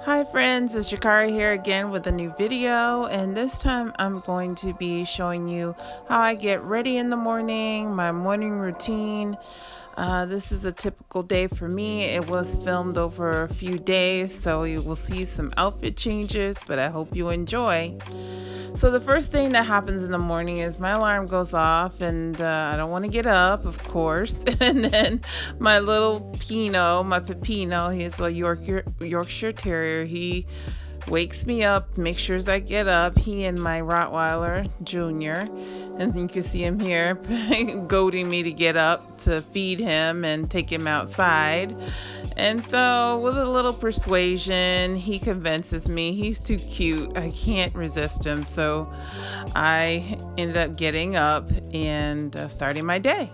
Hi friends, it's Jakari here again with a new video, and this time I'm going to be showing you how I get ready in the morning, my morning routine. This is a typical day for me. It was filmed over a few days, so you will see some outfit changes, but I hope you enjoy. So the first thing that happens in the morning is my alarm goes off, and I don't want to get up, of course. And then my little my Pepino, he's a Yorkshire Terrier. He wakes me up, makes sure I get up. He and my Rottweiler Junior, and you can see him here goading me to get up to feed him and take him outside. And so, with a little persuasion, he convinces me. He's too cute. I can't resist him. So, I ended up getting up and starting my day.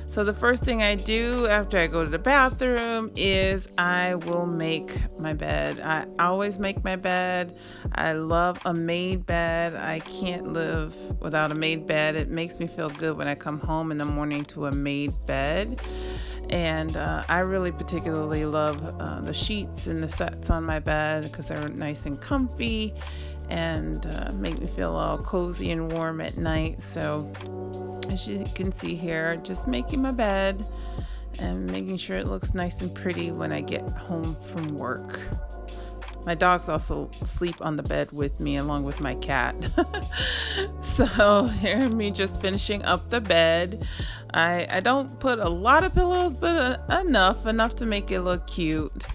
So, the first thing I do after I go to the bathroom is I will make my bed. I always make my bed. I love a made bed. I can't live without a made bed. It makes me feel good when I come home in the morning to a made bed. And I really particularly love the sheets and the sets on my bed because they're nice and comfy and make me feel all cozy and warm at night. So as you can see here, just making my bed and making sure it looks nice and pretty when I get home from work. My dogs also sleep on the bed with me along with my cat. So here me just finishing up the bed. I don't put a lot of pillows, but enough to make it look cute.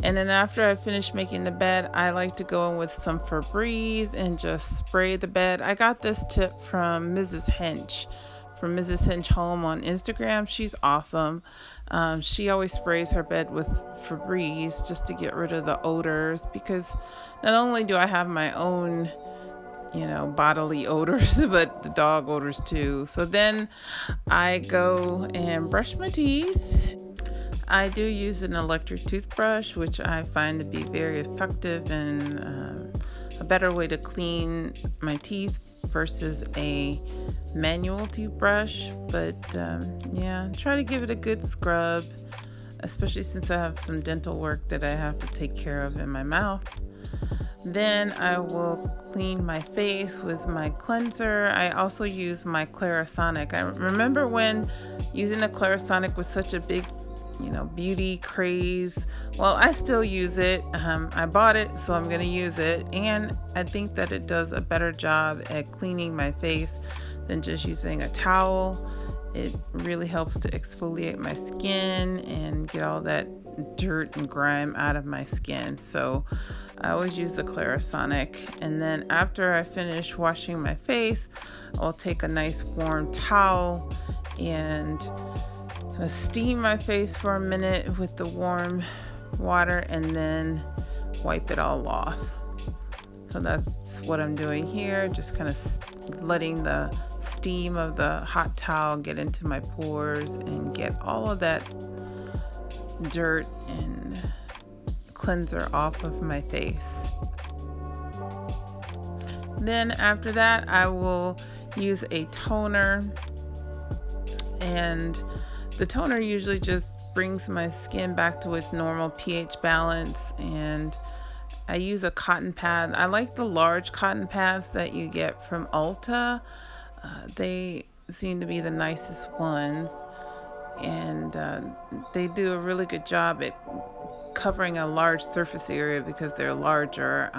And then after I finish making the bed, I like to go in with some Febreze and just spray the bed. I got this tip from Mrs. Hench, from Mrs. Hinch Home on Instagram. She's awesome. She always sprays her bed with Febreze just to get rid of the odors, because not only do I have my own bodily odors, but the dog odors too. So then I go and brush my teeth. I do use an electric toothbrush, which I find to be very effective and a better way to clean my teeth versus a manual toothbrush. But try to give it a good scrub, especially since I have some dental work that I have to take care of in my mouth. Then I will clean my face with my cleanser. I also use my Clarisonic. I remember when using the Clarisonic was such a big beauty craze. Well, I still use it. I bought it, so I'm going to use it. And I think that it does a better job at cleaning my face than just using a towel. It really helps to exfoliate my skin and get all that dirt and grime out of my skin. So I always use the Clarisonic. And then after I finish washing my face, I'll take a nice warm towel and steam my face for a minute with the warm water and then wipe it all off. So that's what I'm doing here, just kind of letting the steam of the hot towel get into my pores and get all of that dirt and cleanser off of my face. Then after that, I will use a toner, and the toner usually just brings my skin back to its normal pH balance, and I use a cotton pad. I like the large cotton pads that you get from Ulta. They seem to be the nicest ones, and they do a really good job at covering a large surface area because they're larger.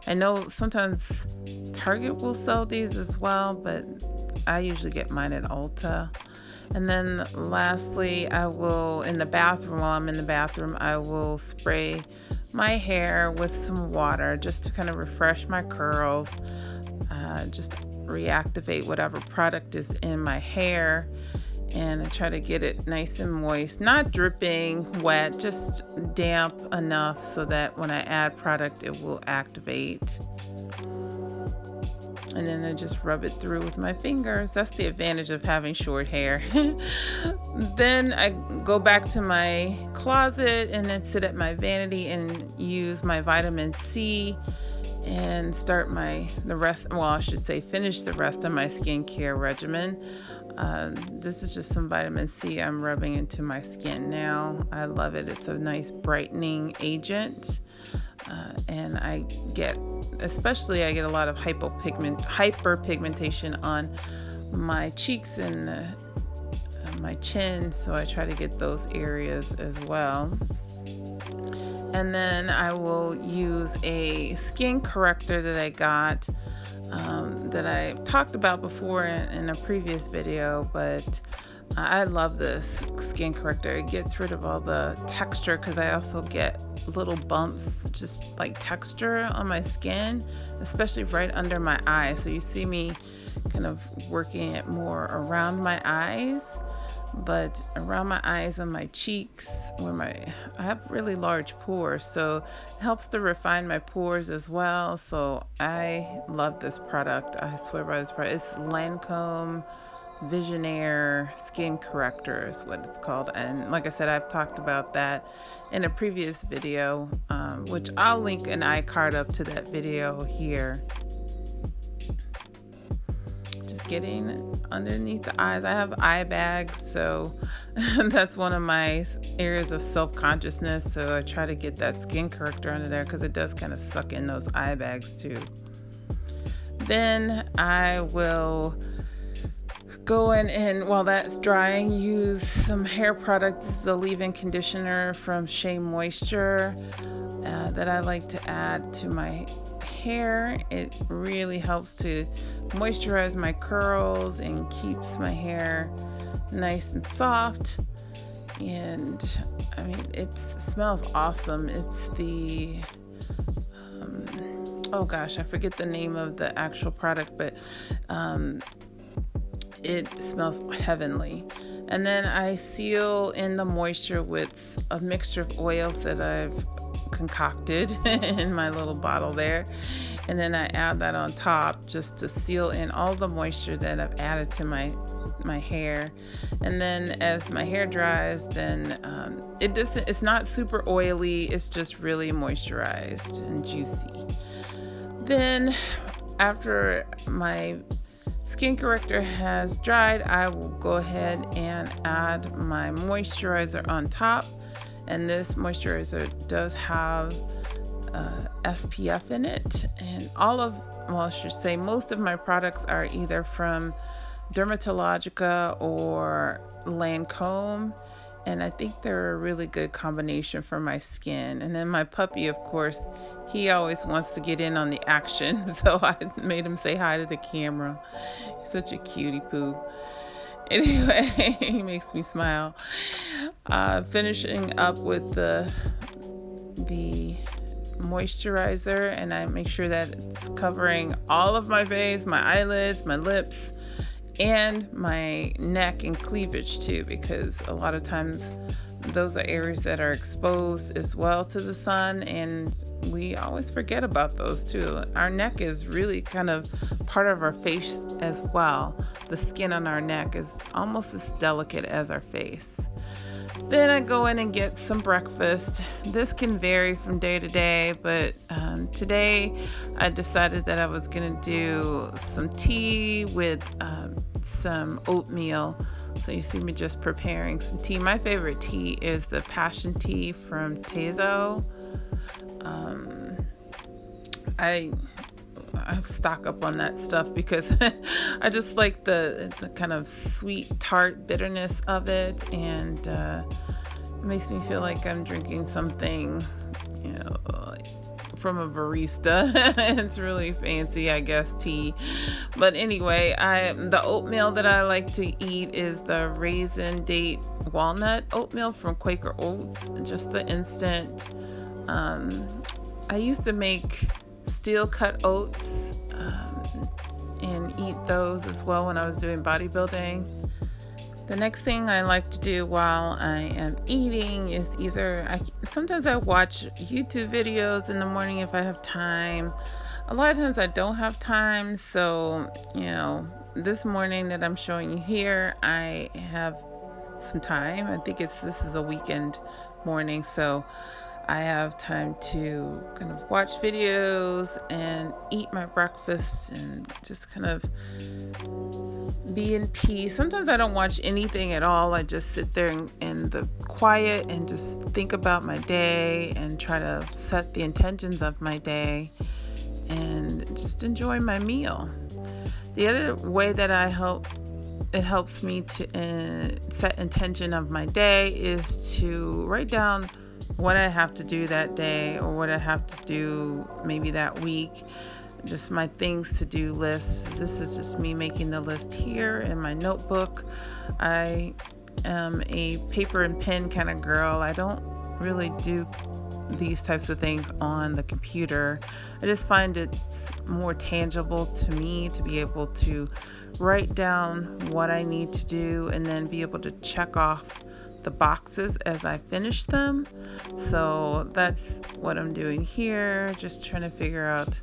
I know sometimes Target will sell these as well, but I usually get mine at Ulta. And then lastly, I will, while I'm in the bathroom, I will spray my hair with some water just to kind of refresh my curls, just reactivate whatever product is in my hair, and I try to get it nice and moist, not dripping wet, just damp enough so that when I add product, it will activate. And then I just rub it through with my fingers. That's the advantage of having short hair. Then I go back to my closet and then sit at my vanity and use my vitamin C and finish the rest of my skincare regimen. This is just some vitamin C I'm rubbing into my skin now. I love it. It's a nice brightening agent. And I get a lot of hyperpigmentation on my cheeks and my chin, so I try to get those areas as well. And then I will use a skin corrector that I got, that I talked about before in a previous video, but I love this skin corrector. It gets rid of all the texture, because I also get little bumps, just like texture on my skin, especially right under my eyes. So you see me kind of working it more around my eyes, but around my eyes and my cheeks, I have really large pores, so it helps to refine my pores as well. So I love this product. I swear by this product. It's Lancome Visionaire Skin Corrector is what it's called. And like I said, I've talked about that in a previous video, which I'll link an iCard up to that video here. Just getting underneath the eyes. I have eye bags, so that's one of my areas of self-consciousness, so I try to get that skin corrector under there, because it does kind of suck in those eye bags too. Then I will go in, and while that's drying, use some hair product. This is a leave-in conditioner from Shea Moisture that I like to add to my hair. It really helps to moisturize my curls and keeps my hair nice and soft. And I mean, it smells awesome. It's the oh gosh, I forget the name of the actual product, but it smells heavenly. And then I seal in the moisture with a mixture of oils that I've concocted in my little bottle there. And then I add that on top just to seal in all the moisture that I've added to my hair. And then as my hair dries, then it's not super oily, it's just really moisturized and juicy. Then after my skin corrector has dried, I will go ahead and add my moisturizer on top. And this moisturizer does have SPF in it. And I should say most of my products are either from Dermatologica or Lancome. And I think they're a really good combination for my skin. And then my puppy, of course, he always wants to get in on the action. So I made him say hi to the camera. He's such a cutie poo. Anyway, he makes me smile. Finishing up with the moisturizer, and I make sure that it's covering all of my face, my eyelids, my lips, and my neck and cleavage too, because a lot of times those are areas that are exposed as well to the sun, and we always forget about those too. Our neck is really kind of part of our face as well. The skin on our neck is almost as delicate as our face. Then I go in and get some breakfast. This can vary from day to day, but today I decided that I was going to do some tea with some oatmeal. So you see me just preparing some tea. My favorite tea is the passion tea from Tezo. I stock up on that stuff because I just like the kind of sweet tart bitterness of it, and it makes me feel like I'm drinking something, from a barista. It's really fancy, I guess, tea. But anyway, the oatmeal that I like to eat is the raisin date walnut oatmeal from Quaker Oats, just the instant. I used to make steel cut oats and eat those as well when I was doing bodybuilding. The next thing I like to do while I am eating is sometimes I watch YouTube videos in the morning if I have time. A lot of times I don't have time, so this morning that I'm showing you here, I have some time. I think this is a weekend morning, so I have time to kind of watch videos and eat my breakfast and just kind of be in peace. Sometimes I don't watch anything at all. I just sit there in the quiet and just think about my day and try to set the intentions of my day and just enjoy my meal. The other way that it helps me to set intention of my day is to write down what I have to do that day or what I have to do maybe that week. Just my things to do list. This is just me making the list here in my notebook. I am a paper and pen kind of girl. I don't really do these types of things on the computer. I just find it's more tangible to me to be able to write down what I need to do and then be able to check off the boxes as I finish them. So that's what I'm doing here, just trying to figure out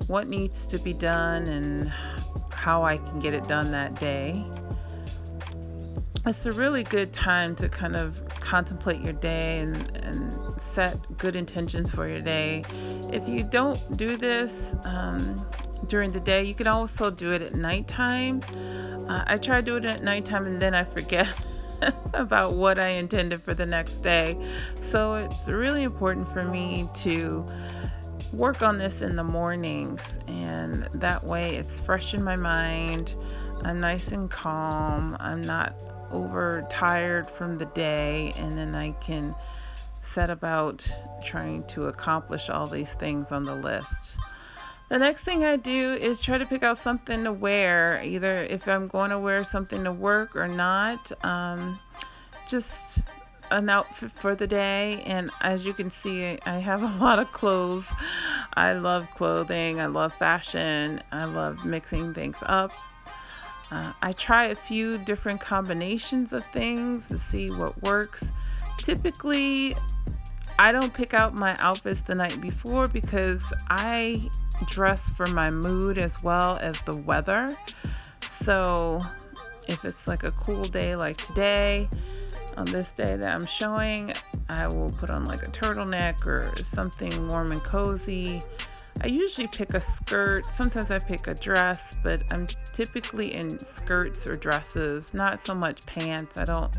what needs to be done and how I can get it done that day. It's a really good time to kind of contemplate your day and set good intentions for your day. If you don't do this during the day, you can also do it at nighttime. I try to do it at nighttime and then I forget about what I intended for the next day. So it's really important for me to work on this in the mornings, and that way it's fresh in my mind. I'm nice and calm. I'm not overtired from the day, and then I can set about trying to accomplish all these things on the list. The next thing I do is try to pick out something to wear, either if I'm going to wear something to work or not, just an outfit for the day. And as you can see, I have a lot of clothes. I love clothing. I love fashion. I love mixing things up. I try a few different combinations of things to see what works. Typically, I don't pick out my outfits the night before because I dress for my mood as well as the weather. So if it's like a cool day like today, on this day that I'm showing, I will put on like a turtleneck or something warm and cozy. I usually pick a skirt. Sometimes I pick a dress, but I'm typically in skirts or dresses, not so much pants. I don't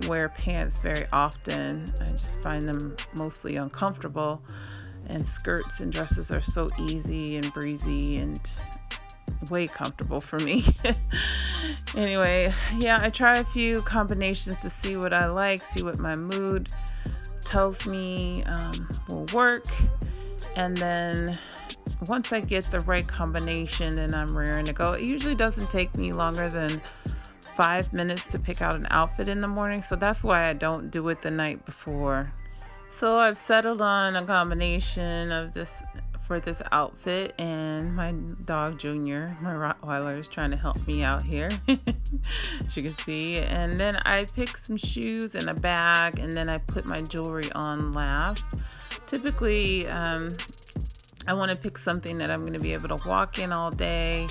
wear pants very often. I just find them mostly uncomfortable. And skirts and dresses are so easy and breezy and way comfortable for me. Anyway, yeah, I try a few combinations to see what I like, see what my mood tells me will work. And then once I get the right combination, then I'm raring to go. It usually doesn't take me longer than 5 minutes to pick out an outfit in the morning. So that's why I don't do it the night before. So I've settled on a combination of this for this outfit, and my dog Junior, my Rottweiler, is trying to help me out here, as you can see. And then I pick some shoes and a bag, and then I put my jewelry on last. Typically, I want to pick something that I'm going to be able to walk in all day,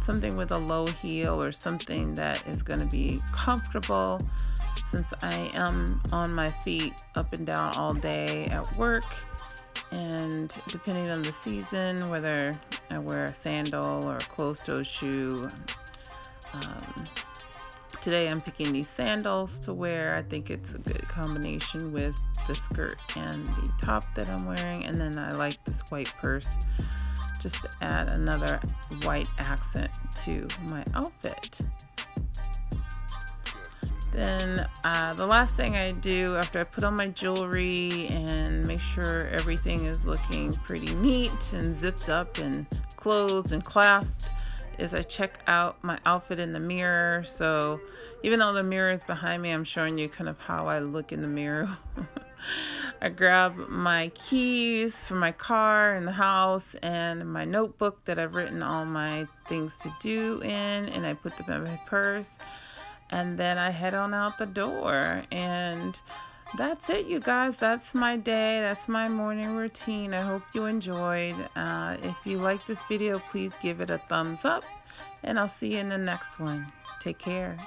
something with a low heel or something that is going to be comfortable, since I am on my feet up and down all day at work. And depending on the season, whether I wear a sandal or a closed-toe shoe, today I'm picking these sandals to wear. I think it's a good combination with the skirt and the top that I'm wearing. And then I like this white purse just to add another white accent to my outfit. Then the last thing I do after I put on my jewelry and make sure everything is looking pretty neat and zipped up and closed and clasped is I check out my outfit in the mirror. So even though the mirror is behind me, I'm showing you kind of how I look in the mirror. I grab my keys for my car and the house and my notebook that I've written all my things to do in, and I put them in my purse. And then I head on out the door, and that's it, you guys. That's my day. That's my morning routine. I hope you enjoyed. If you like this video, please give it a thumbs up, and I'll see you in the next one. Take care.